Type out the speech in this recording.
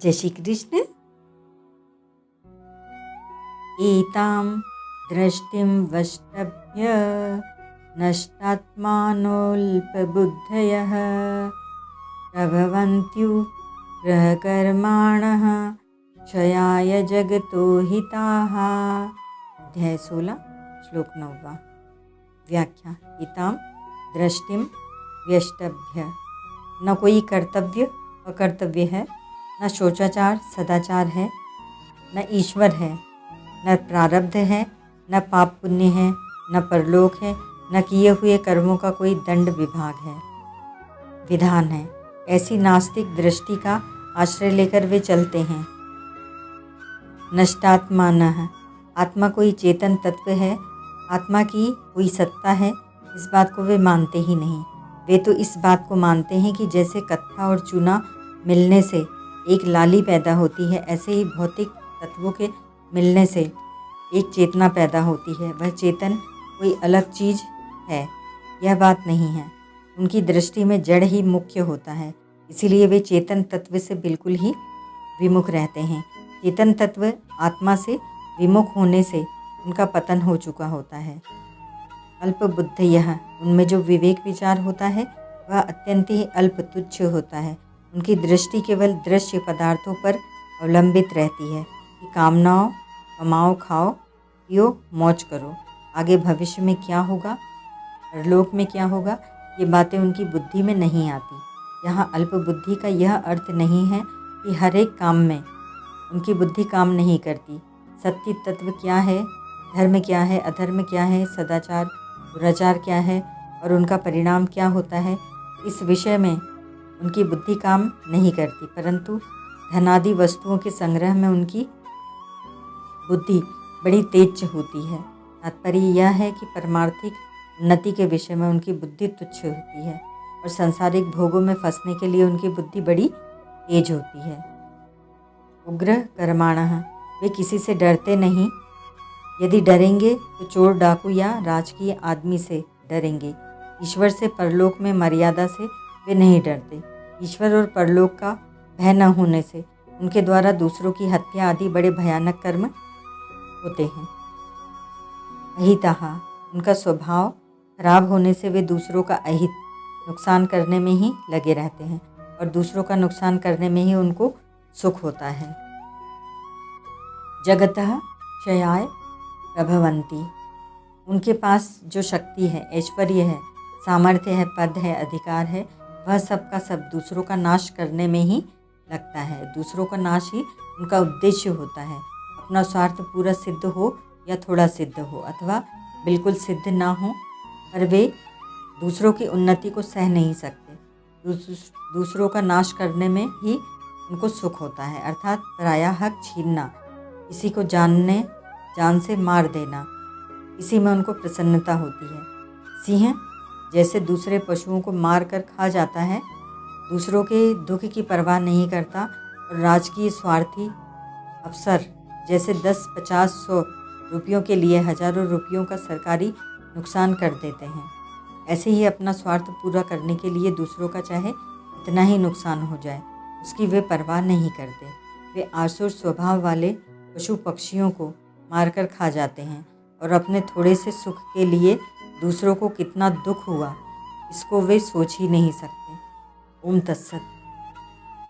जय श्री कृष्ण। एतां दृष्टिं वष्टभ्य नष्टात्मानोऽल्पबुद्धयः प्रभवन्त्युग्रहकर्माणः क्षयाय जगतो हिताः। अध्याय 16 श्लोक 9। व्याख्या। एतां दृष्टिं व्यष्टभ्य, न कोई कर्तव्य अकर्तव्य है, न शोचाचार सदाचार है, न ईश्वर है, न प्रारब्ध है, न पाप पुण्य है, न परलोक है, न किए हुए कर्मों का कोई दंड विभाग है, विधान है। ऐसी नास्तिक दृष्टि का आश्रय लेकर वे चलते हैं। नष्टात्मानः, आत्मा कोई चेतन तत्व है, आत्मा की कोई सत्ता है, इस बात को वे मानते ही नहीं। वे तो इस बात को मानते हैं कि जैसे कत्था और चूना मिलने से एक लाली पैदा होती है, ऐसे ही भौतिक तत्वों के मिलने से एक चेतना पैदा होती है। वह चेतन कोई अलग चीज़ है, यह बात नहीं है। उनकी दृष्टि में जड़ ही मुख्य होता है, इसीलिए वे चेतन तत्व से बिल्कुल ही विमुख रहते हैं। चेतन तत्व आत्मा से विमुख होने से उनका पतन हो चुका होता है। अल्प बुद्धयः, उनमें जो विवेक विचार होता है वह अत्यंत ही अल्प तुच्छ होता है। उनकी दृष्टि केवल दृश्य पदार्थों पर अवलंबित रहती है कि कामनाओं, कमाओ, खाओ, पियो, मौज करो। आगे भविष्य में क्या होगा, परलोक में क्या होगा, ये बातें उनकी बुद्धि में नहीं आती। यहाँ अल्प बुद्धि का यह अर्थ नहीं है कि हर एक काम में उनकी बुद्धि काम नहीं करती। सत्य तत्व क्या है, धर्म क्या है, अधर्म क्या है, सदाचार दुराचार क्या है और उनका परिणाम क्या होता है, इस विषय में उनकी बुद्धि काम नहीं करती, परंतु धनादि वस्तुओं के संग्रह में उनकी बुद्धि बड़ी तेज होती है। तात्पर्य यह है कि परमार्थिक उन्नति के विषय में उनकी बुद्धि तुच्छ होती है और सांसारिक भोगों में फंसने के लिए उनकी बुद्धि बड़ी तेज होती है। उग्र कर्माणः, वे किसी से डरते नहीं। यदि डरेंगे तो चोर, डाकू या राजकीय आदमी से डरेंगे। ईश्वर से, परलोक में मर्यादा से वे नहीं डरते। ईश्वर और परलोक का भय न होने से उनके द्वारा दूसरों की हत्या आदि बड़े भयानक कर्म होते हैं। अहिताः, उनका स्वभाव खराब होने से वे दूसरों का अहित नुकसान करने में ही लगे रहते हैं और दूसरों का नुकसान करने में ही उनको सुख होता है। जगतः क्षयाय प्रभवन्ति, उनके पास जो शक्ति है, ऐश्वर्य है, सामर्थ्य है, पद है, अधिकार है, वह सब का सब दूसरों का नाश करने में ही लगता है। दूसरों का नाश ही उनका उद्देश्य होता है। अपना स्वार्थ पूरा सिद्ध हो या थोड़ा सिद्ध हो अथवा बिल्कुल सिद्ध ना हो, पर वे दूसरों की उन्नति को सह नहीं सकते। दूसरों का नाश करने में ही उनको सुख होता है, अर्थात पराया हक छीनना, किसी को जान से मार देना, इसी में उनको प्रसन्नता होती है। सिंह जैसे दूसरे पशुओं को मार कर खा जाता है, दूसरों के दुख की परवाह नहीं करता, और राजकीय स्वार्थी अफसर जैसे 10, 50, 100 रुपयों के लिए हजारों रुपयों का सरकारी नुकसान कर देते हैं, ऐसे ही अपना स्वार्थ पूरा करने के लिए दूसरों का चाहे इतना ही नुकसान हो जाए, उसकी वे परवाह नहीं करते। वे आसुर स्वभाव वाले पशु पक्षियों को मारकर खा जाते हैं और अपने थोड़े से सुख के लिए दूसरों को कितना दुख हुआ, इसको वे सोच ही नहीं सकते। ओम तत्सत।